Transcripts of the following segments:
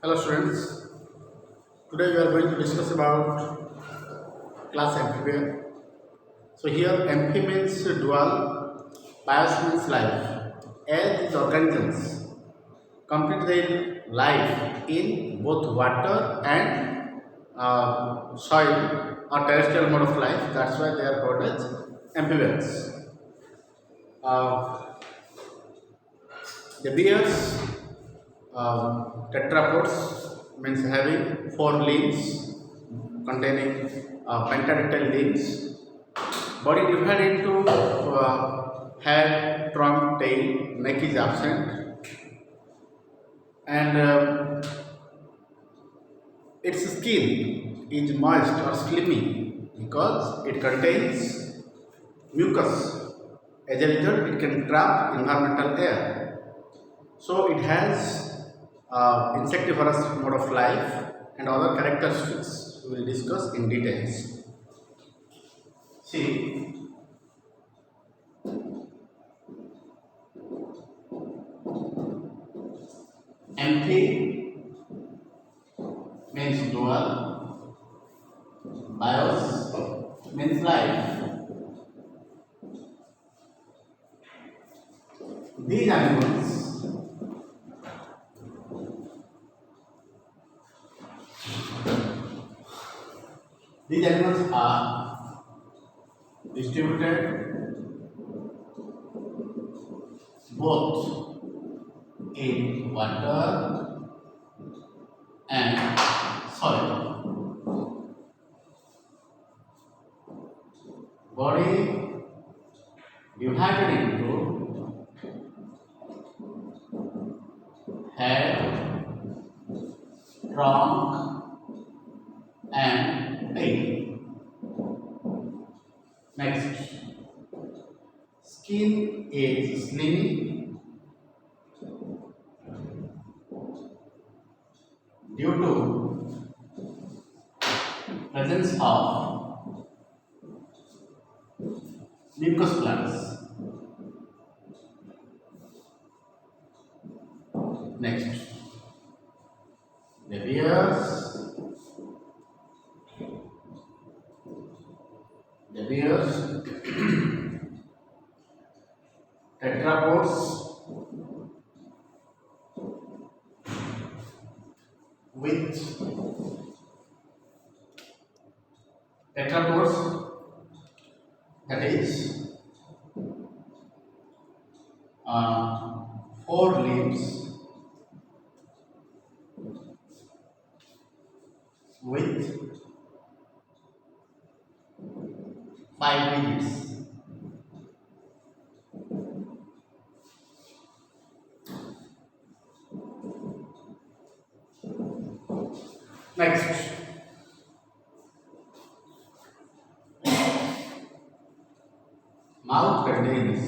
Hello students, today we are going to discuss about class amphibian. So here amphi means dual, bios means life. As these organisms complete their life in both water and soil or terrestrial mode of life, that's why they are called as amphibians. Uh, the bears, tetrapods means having four limbs containing pentadactyl limbs. Body divided into head, trunk, tail, neck is absent, and its skin is moist or slimy because it contains mucus. As a result, it can trap environmental air. So it has insectivorous mode of life and other characteristics we will discuss in details. See, amphi means dual, bios means life. These animals are distributed both in water and soil. Body divided into head, trunk, and tail. Next, skin is slimy due to presence of mucus plugs. Next, the bears, tetrapods with tetrapods, that is four limbs with five digits. Next, mouth contains,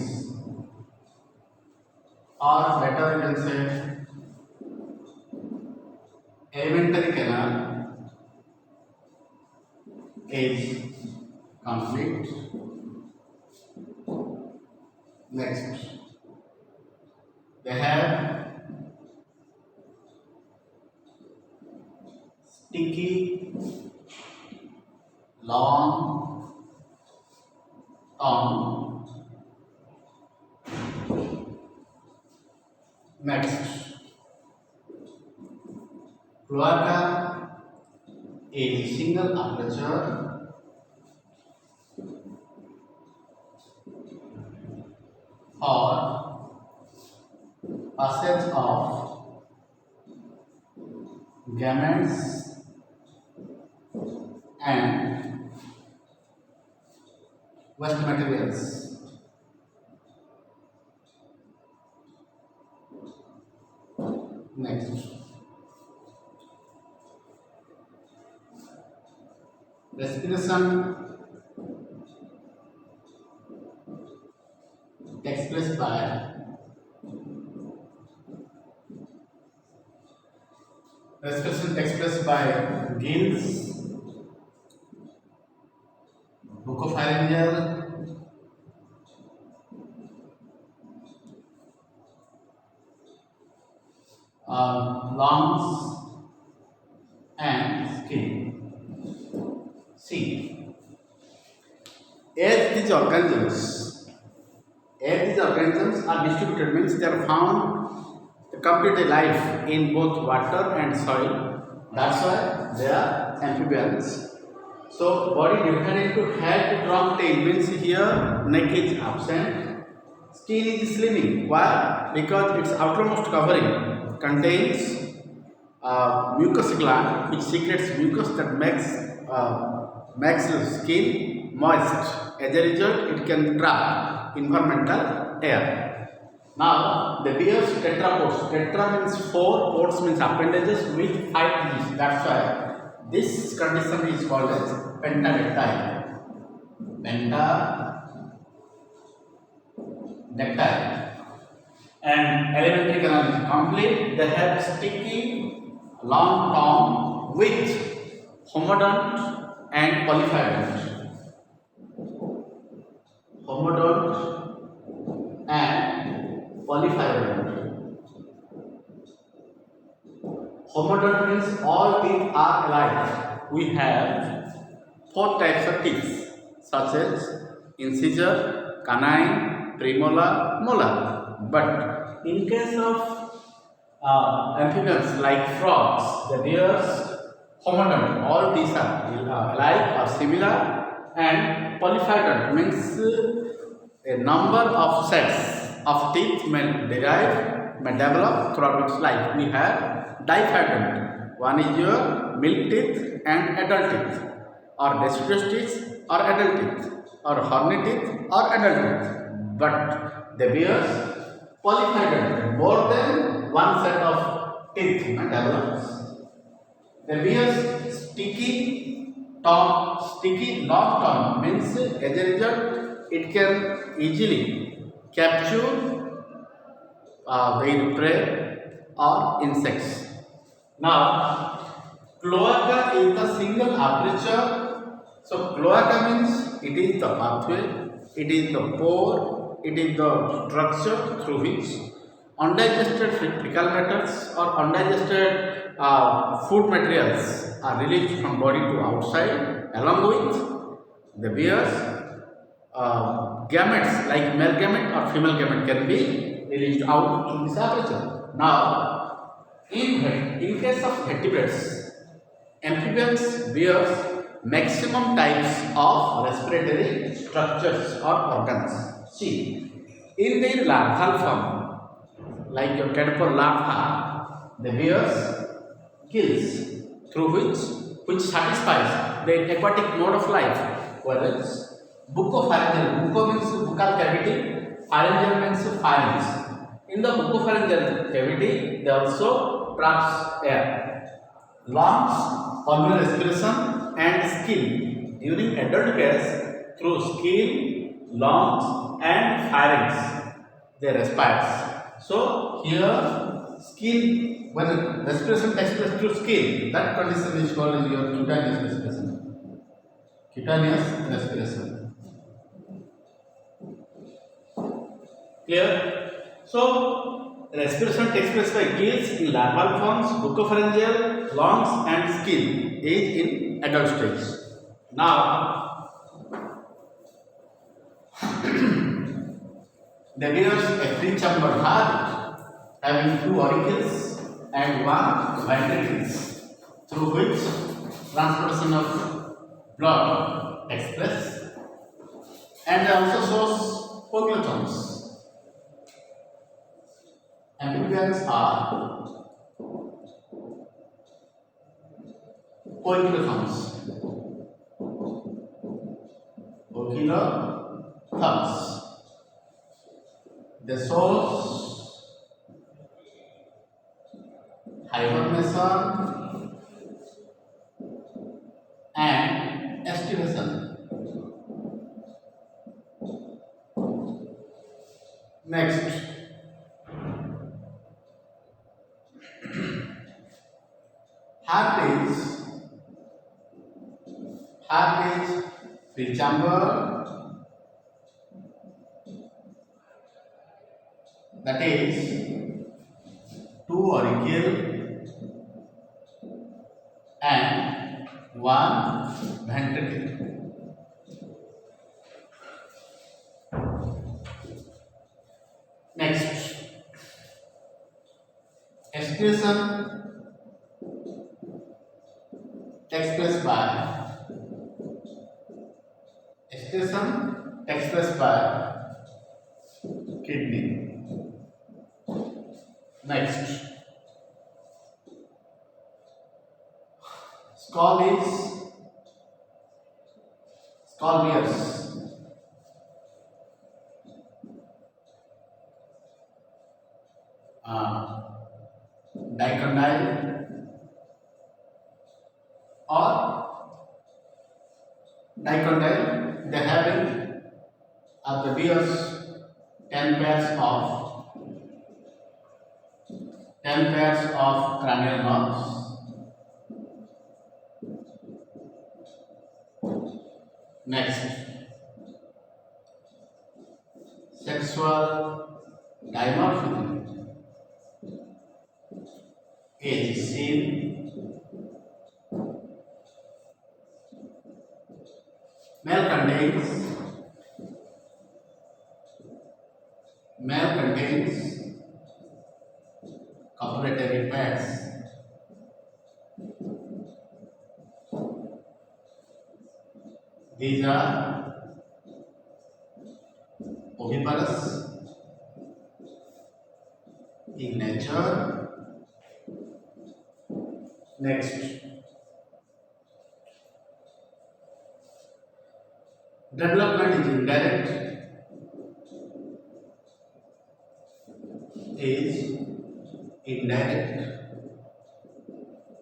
or better you can say, alimentary canal is complete. Next, they have sticky, long tongue. Next, cloaca is single aperture for passage of gametes and waste materials. Next, respiration takes place by gills, bucopharyngeal, lungs, and skin. See, as these organisms are distributed, means they are found to complete a life in both water and soil. That's why they are amphibians. So body divided into head, trunk, tail, means here neck is absent. Skin is slimming. Why? Because its outermost covering contains mucus gland, which secretes mucus that makes the skin moist. As a result, it can trap environmental air. Now, the bear's tetrapods. Tetra means four, pods means appendages with 5 leaves. That's why this condition is called as pentadactyl. Pentadactyl. And alimentary canal is complete. They have sticky, long tongue with homodont and polyphyodont. Homodont and polyphyodont. Homodont means all teeth are alike. We have 4 types of teeth, such as incisor, canine, premolar, molar. But in case of amphibians like frogs, the bears, homodont, all teeth are alike or similar, and polyphyodont means a number of sets of teeth may develop throughout its life. We have diphyodont. One is your milk teeth and adult teeth, or deciduous teeth or adult teeth, or horny teeth or adult teeth. But the bears polyphyodont, more than one set of teeth develops. The bear's sticky long tongue means as a result it can easily capture their prey or insects. Now, cloaca is the single aperture. So, cloaca means it is the pathway, it is the pore, it is the structure through which undigested fecal matters or undigested food materials are released from body to outside, along with the bear's gametes like male gamete or female gamete can be released out through this aperture. Now, in case of vertebrates, amphibians bears maximum types of respiratory structures or organs. See, in their larval form, like your caterpillar larva, the bears gills through which satisfies the aquatic mode of life, whereas buccopharyngeal, bucco means buccal cavity, pharyngeal means pharynx. In the buccopharyngeal cavity, they also traps air. Lungs, pulmonary respiration, and skin during adult case through skin, lungs, and pharynx they respire. So here skin, when respiration takes place through skin, that condition is called as your cutaneous respiration. Cutaneous respiration. Clear? So respiration takes place by gills in larval forms, buccopharyngeal, lungs, and skin is in adult stage. Now, the bears a three-chambered heart having 2 auricles and 1 ventricles through which transportation of blood takes place, and also shows poikilotomes. Amphibians are poikilotomes. Poikilotomes. They shows hibernation and estivation. Next, heart is free chamber, that is 2 auricle and one ventricle. Next, excretion takes place by kidney. Next, skull bears dicondyle or dicondyle. They having the bears 10 pairs of cranial nerves. Next, sexual dimorphism is seen male contains copulatory pads. These are oviparous in nature. Next, development is indirect.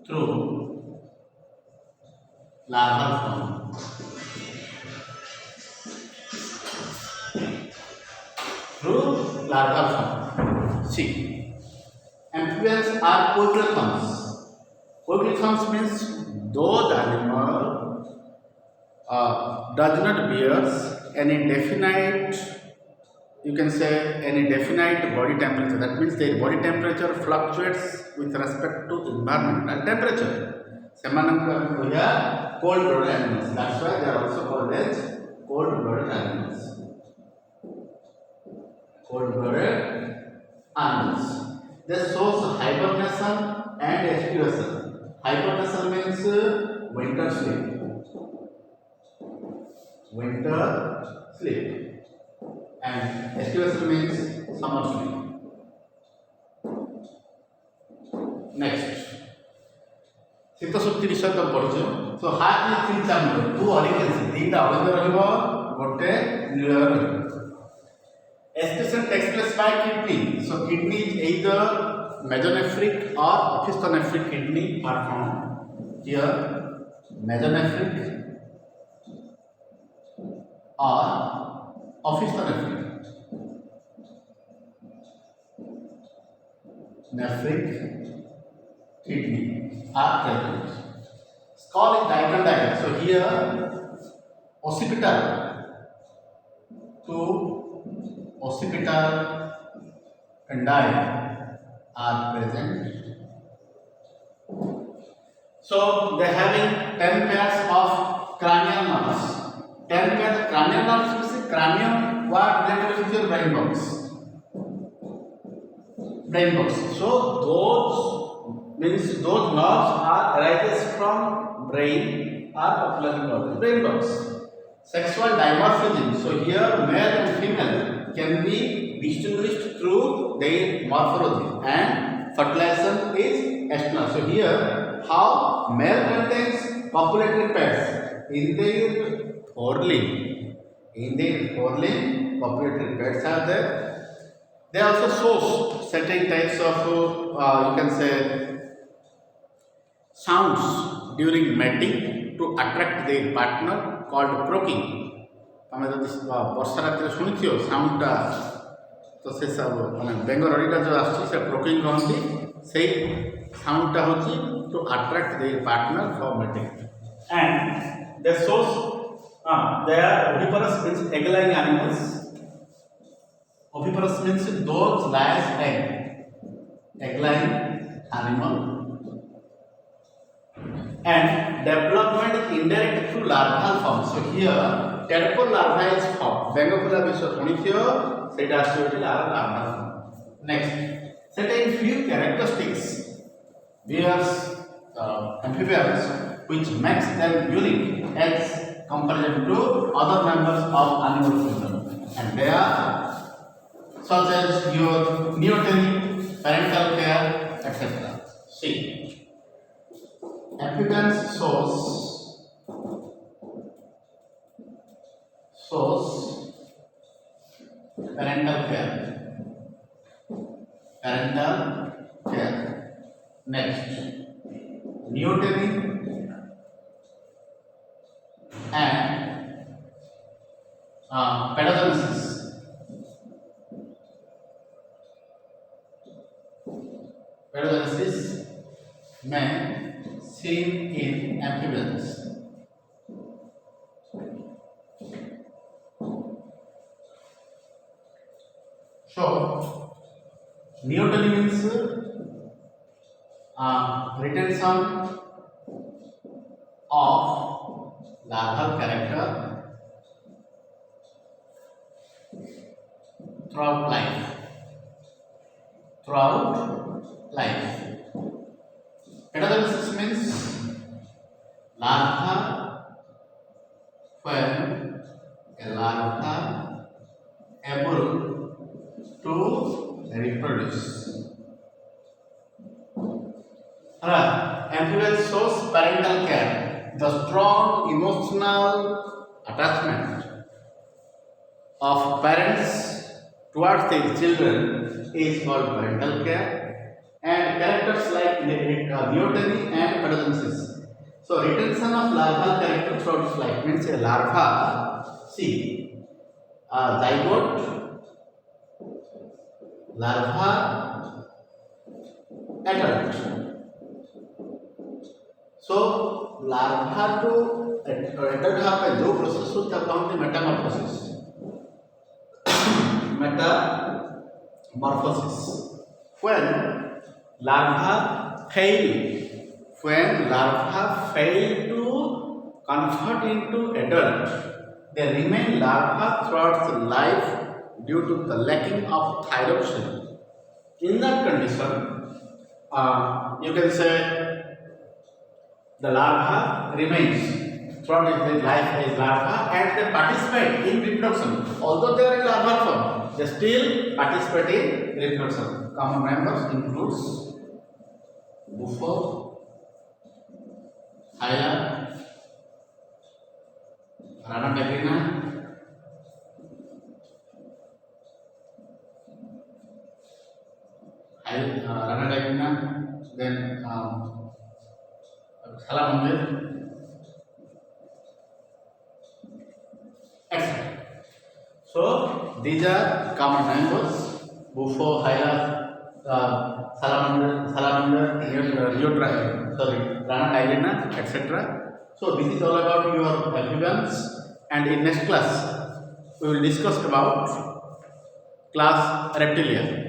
Through larval form. See, amphibians are poikilotherms. Poikilotherms means those animal does not bears any definite, you can say any definite body temperature. That means their body temperature fluctuates with respect to environmental temperature. Semananka we are cold-blooded animals. That's why they are also called as cold-blooded animals. Cold-blooded animals. They shows hibernation and estivation. Hibernation means winter sleep. And estivation means summer sleep. Next, शीत शक्ति विषय तो पढ़ुचे. So heart is three chambers, two organs, तीनटा organ रहिबो, गोटे neural रहिबो. Excretion takes place by kidney. So kidney is either mesonephric or opisthonephric kidney are found. Here mesonephric or opisthonephric. Nephric kidney are present. Skull is dicondyle. So here occipital condyle are present. So they having 10 pairs of cranial nerves. 10 pairs cranial nerves means cranium what related with your brain box. So those means those nerves are arises from brain or popularly called brain box. Sexual dimorphism. So here male and female can be distinguished through their morphology and fertilization is external. So here how male contains copulatory pads in their forelimb. Copulatory pads are there. They also show certain types of you can say sounds during mating to attract their partner called croaking. तमें जब वर्षा रात शुणी साउंडटा तो से सब मैंने बेंगरडीटा जो आसे क्रोकिंग कहती से साउंडटा हूँ to attract their partner for mating and they shows they are oviparous means egg laying animals. Oviparous means those lays egg laying animal and development is indirect through larval form. So here tadpole larva is formed. Bangopula bisho shunithiyo seta asubeti larval form. Next, certain few characteristics bears amphibians which makes them unique as comparison to other members of animal kingdom, and they are such as your neoteny, parental care, etc. See, amphibians shows parental care. Next, neoteny and pedogenesis. Pedogenesis may seen in amphibians. So, neoteny means retention of larval character throughout life. Pedogenesis means larva, when a larva able to reproduce. Amphibians shows parental care. The strong emotional attachment of parents towards their children is called parental care, and characters like neoteny and pedogenesis. So retention of larval character throughout its life means a larva, see, zygote, larva, adult. So larva to adult have a low process to the metamorphosis. Metamorphosis. When larva fail to convert into adult, they remain larva throughout the life due to the lacking of thyroxine. In that condition, you can say the larva remains throughout its life as larva and they participate in reproduction. Although they are in larval form, they still participate in reproduction. Common members includes bufo, hyla, rana dagrina, then salamander, etc. So these are common members: bufo, hyla, salamander, rana dagrina, etc. So this is all about your amphibians, and in next class we will discuss about class Reptilia.